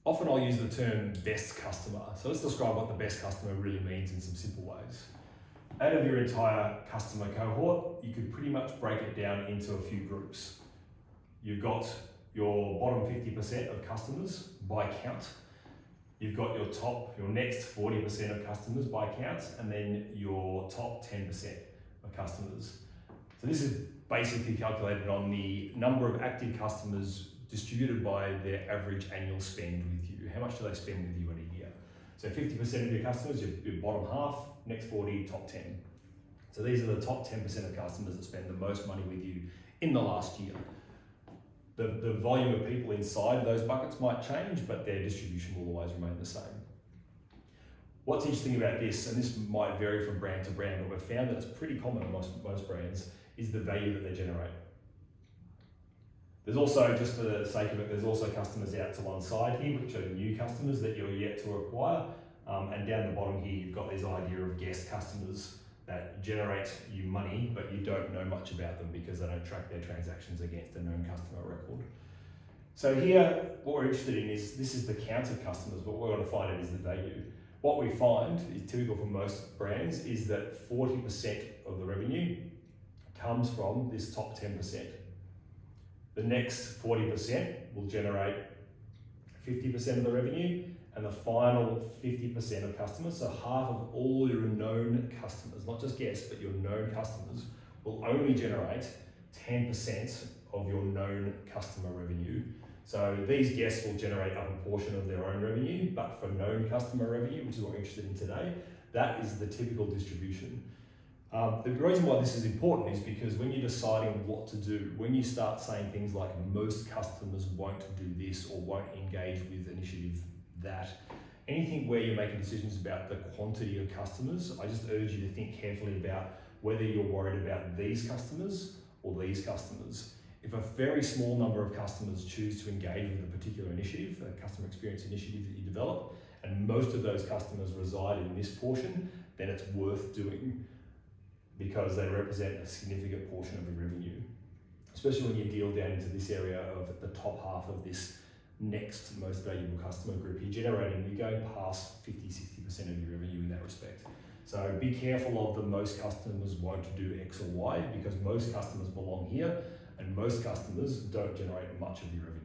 Often I'll use the term best customer. So let's describe what the best customer really means in some simple ways. Out of your entire customer cohort, you could pretty much break it down into a few groups. You've got your bottom 50% of customers by count. You've got your next 40% of customers by count, and then your top 10% of customers. So this is basically calculated on the number of active customers distributed by their average annual spend with you. How much do they spend with you in a year? So 50% of your customers, your bottom half, next 40, top 10. So these are the top 10% of customers that spend the most money with you in the last year. The volume of people inside those buckets might change, but their distribution will always remain the same. What's interesting about this, and this might vary from brand to brand, but we've found that it's pretty common in most brands, is the value that they generate. There's also, just for the sake of it, there's also customers out to one side here, which are new customers that you're yet to acquire. And down the bottom here, you've got this idea of guest customers that generate you money, but you don't know much about them because they don't track their transactions against a known customer record. So here, what we're interested in is, this is the count of customers, but what we're going to find is the value. What we find is typical for most brands is that 40% of the revenue comes from this top 10%. The next 40% will generate 50% of the revenue, and the final 50% of customers, so half of all your known customers, not just guests, but your known customers, will only generate 10% of your known customer revenue. So these guests will generate a proportion of their own revenue, but for known customer revenue, which is what we're interested in today, that is the typical distribution. The reason why this is important is because when you're deciding what to do, when you start saying things like most customers won't do this or won't engage with initiative that, anything where you're making decisions about the quantity of customers, I just urge you to think carefully about whether you're worried about these customers or these customers. If a very small number of customers choose to engage with a particular initiative, a customer experience initiative that you develop, and most of those customers reside in this portion, then it's worth doing because they represent a significant portion of your revenue. Especially when you deal down into this area of the top half of this next most valuable customer group, you're going past 50-60% of your revenue in that respect. So be careful of the most customers won't do X or Y, because most customers belong here and most customers don't generate much of your revenue.